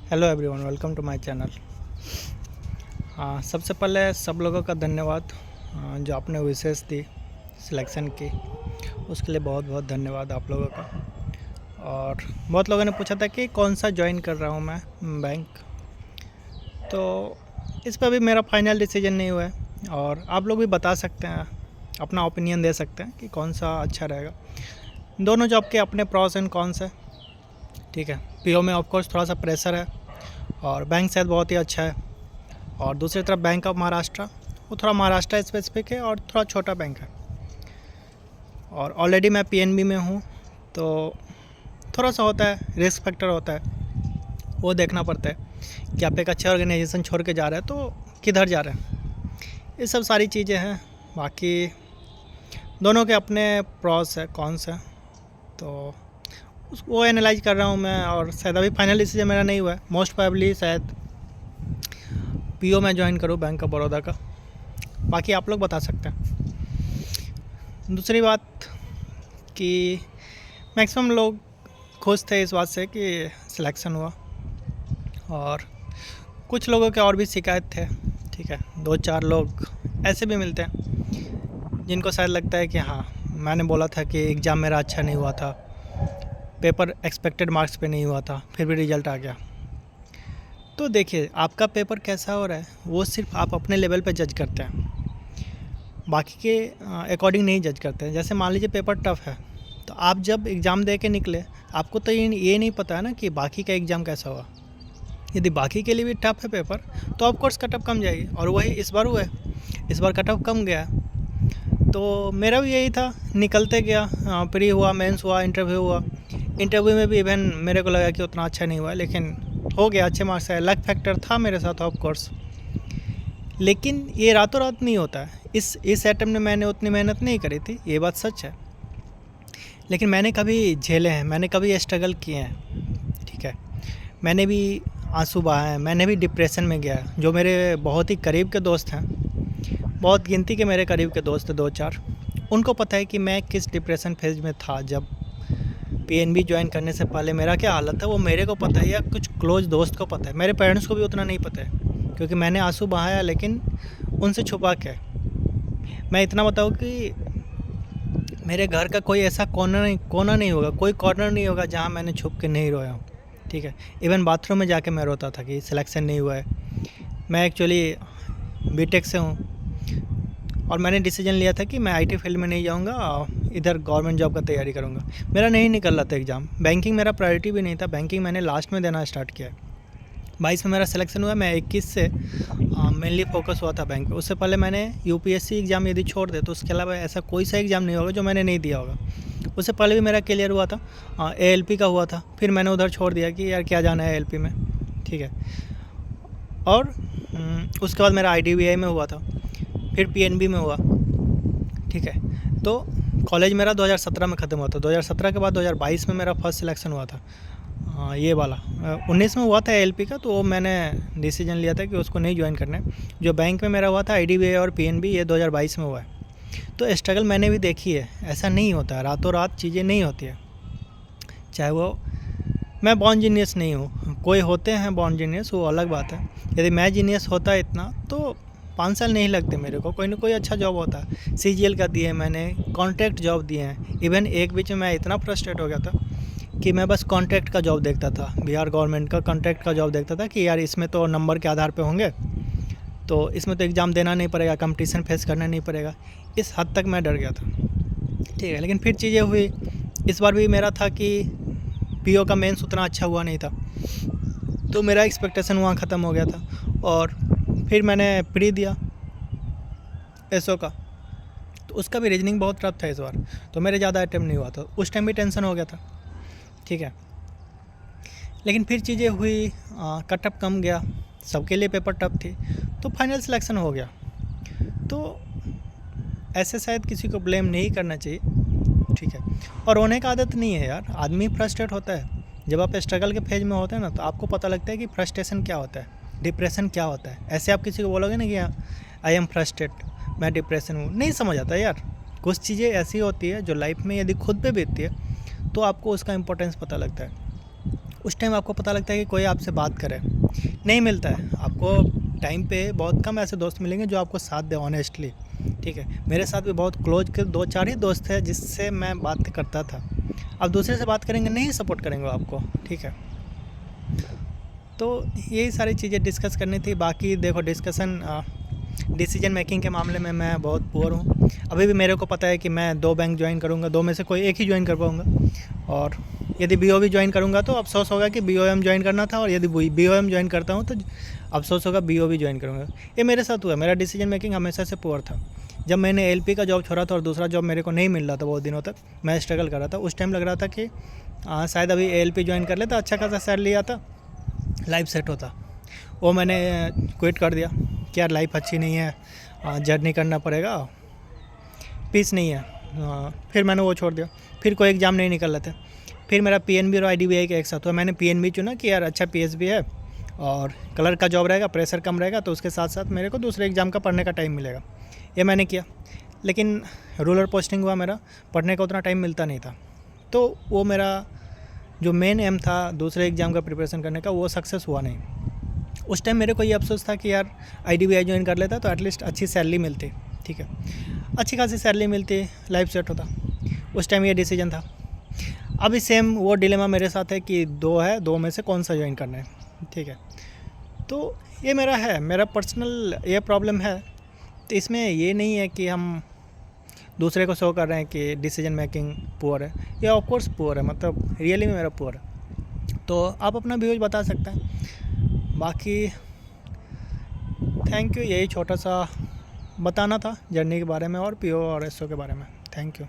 Hello everyone, welcome to my channel. सबसे पहले सब लोगों का धन्यवाद जो आपने विशेष दी सिलेक्शन की, उसके लिए बहुत बहुत धन्यवाद आप लोगों का। और बहुत लोगों ने पूछा था कि कौन सा ज्वाइन कर रहा हूँ मैं बैंक, तो इस पर भी मेरा फाइनल डिसीजन नहीं हुआ है और आप लोग भी बता सकते हैं, अपना ओपिनियन दे सकते हैं कि कौन सा अच्छा रहेगा। दोनों जॉब के अपने प्रॉस एंड कॉन्स है, ठीक है। पीओ में ऑफकोर्स थोड़ा सा प्रेशर है और बैंक शायद बहुत ही अच्छा है, और दूसरी तरफ बैंक ऑफ महाराष्ट्र, वो थोड़ा महाराष्ट्र स्पेसिफिक है और थोड़ा छोटा बैंक है। और ऑलरेडी मैं पीएनबी में हूँ, तो थोड़ा सा होता है, रिस्क फैक्टर होता है, वो देखना पड़ता है कि आप एक अच्छे ऑर्गेनाइजेशन छोड़ के जा रहे हैं तो किधर जा रहे हैं। ये सब सारी चीज़ें हैं। बाकी दोनों के अपने प्रॉस है कॉन्स है, तो वो एनालाइज कर रहा हूँ मैं। और शायद अभी फाइनल डिसीजन मेरा नहीं हुआ है, मोस्ट प्रोबेबली शायद पीओ में ज्वाइन करूँ बैंक ऑफ बड़ौदा का। बाकी आप लोग बता सकते हैं। दूसरी बात कि मैक्सिमम लोग खुश थे इस बात से कि सिलेक्शन हुआ, और कुछ लोगों के और भी शिकायत थे, ठीक है। 2-4 लोग ऐसे भी मिलते हैं जिनको शायद लगता है कि हाँ, मैंने बोला था कि एग्ज़ाम मेरा अच्छा नहीं हुआ था, पेपर एक्सपेक्टेड मार्क्स पे नहीं हुआ था, फिर भी रिज़ल्ट आ गया। तो देखिए, आपका पेपर कैसा हो रहा है वो सिर्फ आप अपने लेवल पे जज करते हैं, बाकी के अकॉर्डिंग नहीं जज करते हैं। जैसे मान लीजिए पेपर टफ़ है, तो आप जब एग्ज़ाम दे के निकले, आपको तो ये नहीं पता है ना कि बाकी का एग्ज़ाम कैसा हुआ। यदि बाकी के लिए भी टफ़ है पेपर, तो ऑफ कोर्स कट ऑफ कम जाएगी, और वही इस बार हुआ है, इस बार कट ऑफ कम गया। तो मेरा भी यही था, निकलते गया, प्री हुआ, मेंस हुआ, इंटरव्यू हुआ। इंटरव्यू में भी इवन मेरे को लगा कि उतना अच्छा नहीं हुआ, लेकिन हो गया, अच्छे मार्क्स आए। लक फैक्टर था मेरे साथ ऑफ कोर्स, लेकिन ये रातों रात नहीं होता है। इस अटेम्प्ट में मैंने उतनी मेहनत नहीं करी थी, ये बात सच है, लेकिन मैंने कभी झेले हैं, मैंने कभी स्ट्रगल किए हैं, ठीक है। मैंने भी आंसू बहाए हैं, मैंने भी डिप्रेशन में गया। जो मेरे बहुत ही करीब के दोस्त हैं, बहुत गिनती के मेरे करीब के दोस्त हैं 2-4, उनको पता है कि मैं किस डिप्रेशन फेज में था। जब पीएनबी ज्वाइन करने से पहले मेरा क्या हालत था वो मेरे को पता है, या कुछ क्लोज दोस्त को पता है। मेरे पेरेंट्स को भी उतना नहीं पता है, क्योंकि मैंने आंसू बहाया, लेकिन उनसे छुपा के। मैं इतना बताऊँ कि मेरे घर का कोई ऐसा कोना नहीं होगा, कोई कॉर्नर नहीं होगा जहाँ मैंने छुप के नहीं रोया हूँ, ठीक है। इवन बाथरूम में जाके मैं रोता था कि सिलेक्शन नहीं हुआ है। मैं एक्चुअली बीटेक से हूँ, और मैंने डिसीजन लिया था कि मैं आईटी फील्ड में नहीं जाऊँगा, इधर गवर्नमेंट जॉब का तैयारी करूँगा। मेरा नहीं निकल रहा था एग्ज़ाम, बैंकिंग मेरा प्रायोरिटी भी नहीं था। बैंकिंग मैंने लास्ट में देना स्टार्ट किया। 22 में मेरा सिलेक्शन हुआ, मैं 21 से मेनली फोकस हुआ था बैंक पे। उससे पहले मैंने यूपीएससी एग्ज़ाम यदि छोड़ दे तो उसके अलावा ऐसा कोई सा एग्ज़ाम नहीं होगा जो मैंने नहीं दिया होगा। उससे पहले भी मेरा क्लियर हुआ था, एएलपी का हुआ था, फिर मैंने उधर छोड़ दिया कि यार क्या जाना है एएलपी में, ठीक है। और उसके बाद मेरा आईडीबीआई में हुआ था, फिर पीएनबी में हुआ, ठीक है। तो कॉलेज मेरा 2017 में ख़त्म हुआ था। 2017 के बाद 2022 में मेरा फर्स्ट सिलेक्शन हुआ था, ये वाला 19 में हुआ था एएलपी का। तो मैंने डिसीजन लिया था कि उसको नहीं ज्वाइन करना है। जो बैंक में मेरा हुआ था आईडीबीआई और पीएनबी, ये 2022 में हुआ है। तो स्ट्रगल मैंने भी देखी है, ऐसा नहीं होता है, रातों रात चीज़ें नहीं होती है। चाहे वो, मैं बॉर्न जीनियस नहीं हूँ, कोई होते हैं बॉर्न जीनियस, वो अलग बात है। यदि मैं जीनियस होता इतना तो 5 साल नहीं लगते मेरे को, कोई ना कोई अच्छा जॉब होता है। सीजीएल का दिए मैंने, कॉन्ट्रैक्ट जॉब दिए हैं। इवन एक बीच में मैं इतना फ्रस्ट्रेट हो गया था कि मैं बस कॉन्ट्रैक्ट का जॉब देखता था, बिहार गवर्नमेंट का कॉन्ट्रैक्ट का जॉब देखता था कि यार इसमें तो नंबर के आधार पे होंगे, तो इसमें तो एग्ज़ाम देना नहीं पड़ेगा, कंपटीशन फेस करना नहीं पड़ेगा। इस हद तक मैं डर गया था, ठीक है। लेकिन फिर चीज़ें हुई। इस बार भी मेरा था कि पीओ का मेंस उतना अच्छा हुआ नहीं था, तो मेरा एक्सपेक्टेशन वहाँ ख़त्म हो गया था। और फिर मैंने प्री दिया एसओ का, तो उसका भी रीजनिंग बहुत टफ था इस बार, तो मेरे ज़्यादा अटेम्प्ट नहीं हुआ था। उस टाइम भी टेंशन हो गया था, ठीक है। लेकिन फिर चीज़ें हुई, कट ऑफ कम गया, सबके लिए पेपर टफ थी, तो फाइनल सिलेक्शन हो गया। तो ऐसे शायद किसी को ब्लेम नहीं करना चाहिए, ठीक है। और रोने का आदत नहीं है यार, आदमी फ्रस्ट्रेट होता है। जब आप स्ट्रगल के फेज में होते हैं ना, तो आपको पता लगता है कि फ्रस्ट्रेशन क्या होता है, डिप्रेशन क्या होता है। ऐसे आप किसी को बोलोगे ना कि आई एम फ्रस्ट्रेट, मैं डिप्रेशन हूँ, नहीं समझ आता यार। कुछ चीज़ें ऐसी होती है जो लाइफ में यदि खुद पे बीतती है तो आपको उसका इम्पोर्टेंस पता लगता है। उस टाइम आपको पता लगता है कि कोई आपसे बात करे, नहीं मिलता है आपको टाइम पे। बहुत कम ऐसे दोस्त मिलेंगे जो आपको साथ दे ऑनेस्टली, ठीक है। मेरे साथ भी बहुत क्लोज के 2-4 ही दोस्त हैं जिससे मैं बात करता था। अब दूसरे से बात करेंगे, नहीं सपोर्ट करेंगे वो आपको, ठीक है। तो यही सारी चीज़ें डिस्कस करनी थी। बाकी देखो डिसीजन मेकिंग के मामले में मैं बहुत पुअर हूँ। अभी भी मेरे को पता है कि मैं 2 बैंक ज्वाइन करूँगा, 2 में से कोई एक ही ज्वाइन कर पाऊँगा। और यदि BOB ज्वाइन करूँगा तो अफसोस होगा कि BOM ज्वाइन करना था, और यदि BOM ज्वाइन करता हूँ तो अफसोस होगा BOB ज्वाइन करूँगा। ये मेरे साथ हुआ। मेरा डिसीजन मेकिंग हमेशा से पुअर था। जब मैंने LP का जॉब छोड़ा था और दूसरा जॉब मेरे को नहीं मिल रहा था, बहुत दिनों तक मैं स्ट्रगल कर रहा था। उस टाइम लग रहा था कि शायद अभी ALP ज्वाइन कर लेता, अच्छा खासा सैलरी आता, लाइफ सेट होता। वो मैंने क्विट कर दिया कि यार लाइफ अच्छी नहीं है, जर्नी करना पड़ेगा, पीस नहीं है। फिर मैंने वो छोड़ दिया। फिर कोई एग्ज़ाम नहीं निकल रहे थे। फिर मेरा PNB और IDBI का एक साथ हुआ। मैंने PNB चुना कि यार अच्छा PSB है और कलर का जॉब रहेगा, प्रेशर कम रहेगा, तो उसके साथ साथ मेरे को दूसरे एग्ज़ाम का पढ़ने का टाइम मिलेगा। ये मैंने किया, लेकिन रूरल पोस्टिंग हुआ, मेरा पढ़ने का उतना टाइम मिलता नहीं था। तो वो मेरा जो मेन एम था दूसरे एग्ज़ाम का प्रिपरेशन करने का, वो सक्सेस हुआ नहीं। उस टाइम मेरे को ये अफसोस था कि यार IDBI ज्वाइन कर लेता तो एटलीस्ट अच्छी सैलरी मिलती, ठीक है, अच्छी खासी सैलरी मिलती, लाइफ सेट होता। उस टाइम ये डिसीजन था। अभी सेम वो डिलेमा मेरे साथ है कि 2 है, 2 में से कौन सा ज्वाइन करना है, ठीक है। तो ये मेरा पर्सनल ये प्रॉब्लम है। तो इसमें ये नहीं है कि हम दूसरे को शो कर रहे हैं कि डिसीजन मेकिंग पुअर है। ये ऑफ कोर्स पुअर है, मतलब रियली में मेरा पुअर है। तो आप अपना व्यूज बता सकते हैं। बाकी थैंक यू, यही छोटा सा बताना था जर्नी के बारे में और PO और SO के बारे में। Thank you.